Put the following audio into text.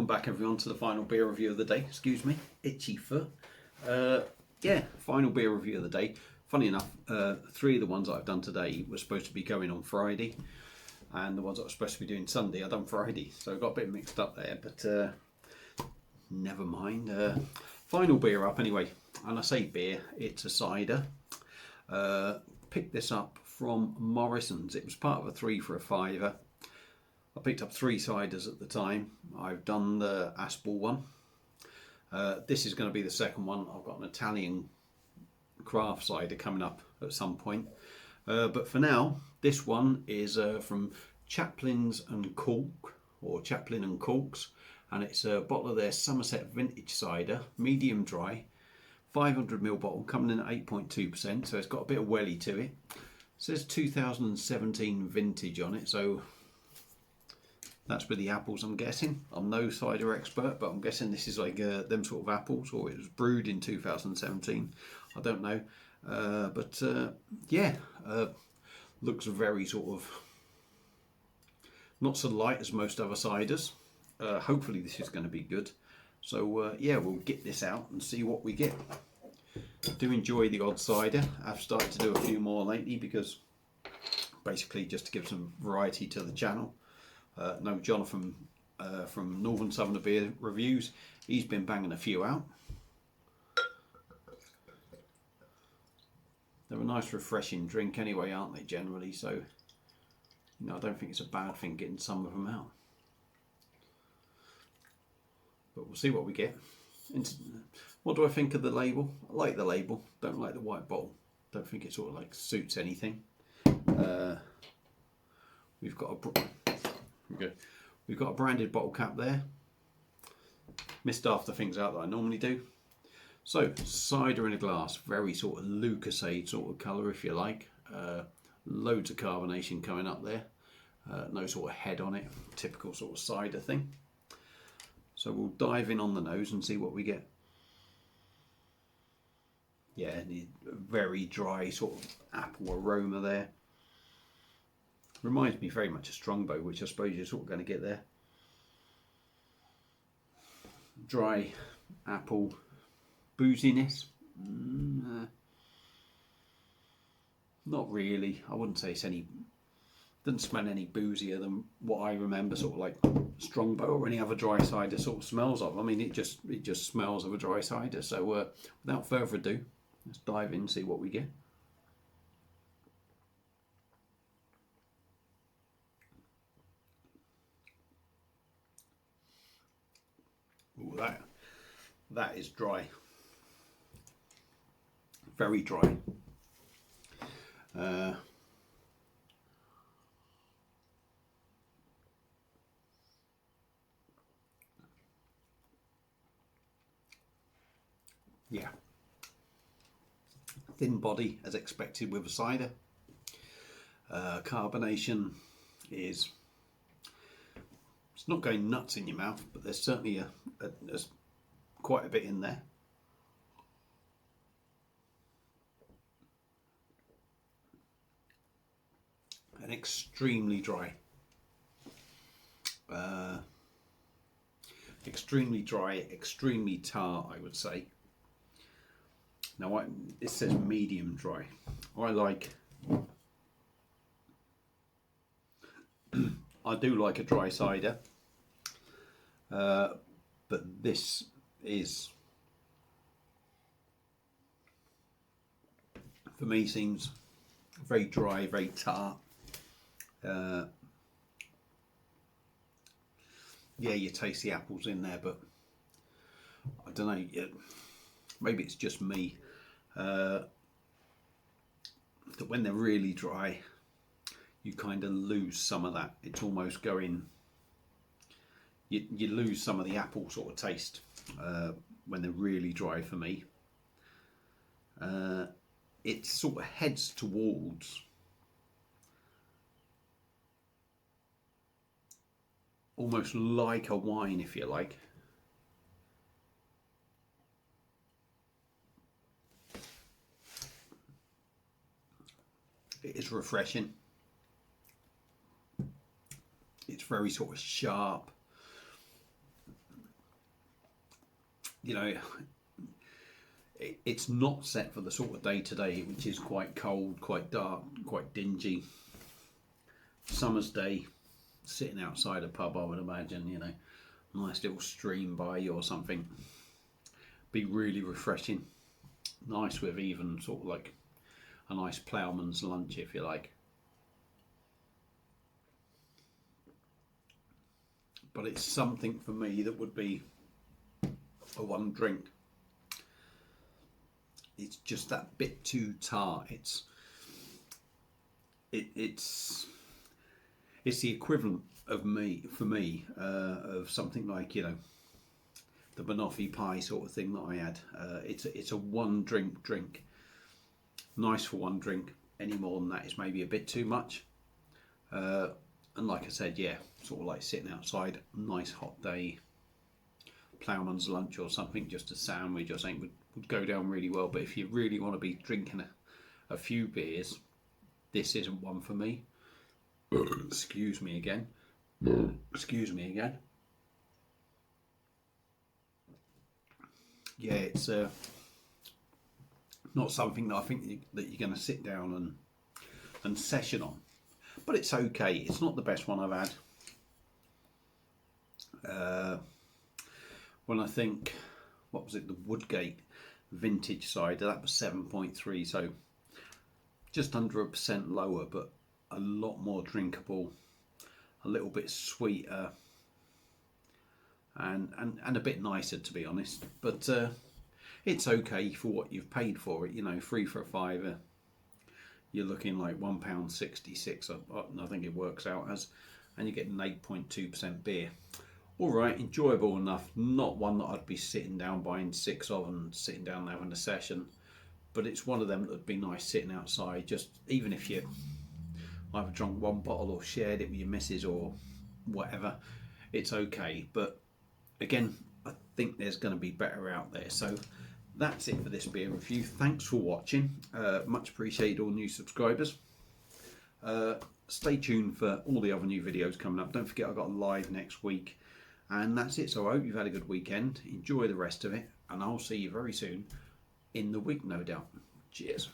Welcome back everyone to the final beer review of the day. Excuse me, itchy foot. Yeah, final beer review of the day. Funny enough, 3 of the ones that I've done today were supposed to be going on Friday, and the ones that I was supposed to be doing Sunday I done Friday, so I got a bit mixed up there, but never mind. Final beer up anyway, and I say beer, it's a cider. Picked this up from Morrison's. It was part of a 3 for a £5. I picked up 3 ciders at the time. I've done the Aspel one. This is going to be the second one. I've got an Italian craft cider coming up at some point. But for now, this one is from Chaplin's and Chaplin and Corks, and it's a bottle of their Somerset vintage cider, medium dry, 500ml bottle, coming in at 8.2%. So it's got a bit of welly to it. It says 2017 vintage on it, so that's with the apples, I'm guessing. I'm no cider expert, but I'm guessing this is like them sort of apples, or it was brewed in 2017. I don't know. Yeah, looks very sort of not so light as most other ciders. Hopefully this is going to be good. So yeah, we'll get this out and see what we get. I do enjoy the odd cider. I've started to do a few more lately because basically just to give some variety to the channel. No, Jonathan from Northern Southerner Beer Reviews, he's been banging a few out. They're a nice refreshing drink anyway, aren't they, generally? So, you know, I don't think it's a bad thing getting some of them out. But we'll see what we get. What do I think of the label? I like the label, don't like the white bottle. Don't think it sort of like suits anything. We've got a branded bottle cap there. Missed half the things out that I normally do. So, cider in a glass, very sort of Lucasade sort of colour if you like. Loads of carbonation coming up there. No sort of head on it, typical sort of cider thing. So we'll dive in on the nose and see what we get. Yeah, very dry sort of apple aroma there. Reminds me very much of Strongbow, which I suppose you're sort of going to get there. Dry apple booziness. Not really. I wouldn't say it's any. Doesn't smell any boozier than what I remember, sort of like Strongbow or any other dry cider sort of smells of. I mean, it just smells of a dry cider. So without further ado, let's dive in and see what we get. Ooh, that is dry, very dry. Yeah, thin body as expected with a cider. Carbonation is, it's not going nuts in your mouth, but there's certainly there's quite a bit in there. And extremely dry. Extremely dry, extremely tart, I would say. Now, it says medium dry. I do like a dry cider, but this is, for me, seems very dry, very tart. Yeah, you taste the apples in there, but I don't know, maybe it's just me, that when they're really dry, you kind of lose some of that. It's almost going, you lose some of the apple sort of taste when they're really dry for me. It sort of heads towards almost like a wine, if you like. It is refreshing. It's very sort of sharp. you know, it's not set for the sort of day today, which is quite cold, quite dark, quite dingy. Summer's day, sitting outside a pub, I would imagine, you know, nice little stream by you or something, be really refreshing. Nice with even sort of like a nice ploughman's lunch, if you like. But it's something for me that would be a one drink. It's just that bit too tart. It's the equivalent of of something like, you know, the banoffee pie sort of thing that I had. It's a one drink. Nice for one drink. Any more than that is maybe a bit too much. And like I said, yeah, sort of like sitting outside, nice hot day, ploughman's lunch or something, just a sandwich or something would go down really well. But if you really want to be drinking a few beers, this isn't one for me. Excuse me again. Yeah, it's not something that I think that you're going to sit down and session on. But it's okay. It's not the best one I've had. When I think, what was it, the Woodgate vintage cider, that was 7.3, so just under 1% lower, but a lot more drinkable, a little bit sweeter, and a bit nicer, to be honest. But it's okay for what you've paid for it. You know, 3 for a £5. You're looking like £1.66, I think it works out as, and you're getting 8.2% beer. All right, enjoyable enough. Not one that I'd be sitting down buying 6 of and sitting down and having a session, but it's one of them that would be nice sitting outside. Just even if you either drunk one bottle or shared it with your missus or whatever, it's okay. But again, I think there's going to be better out there. So that's it for this beer review. Thanks for watching. Much appreciated all new subscribers. Stay tuned for all the other new videos coming up. Don't forget I've got a live next week. And that's it. So I hope you've had a good weekend. Enjoy the rest of it. And I'll see you very soon in the week, no doubt. Cheers.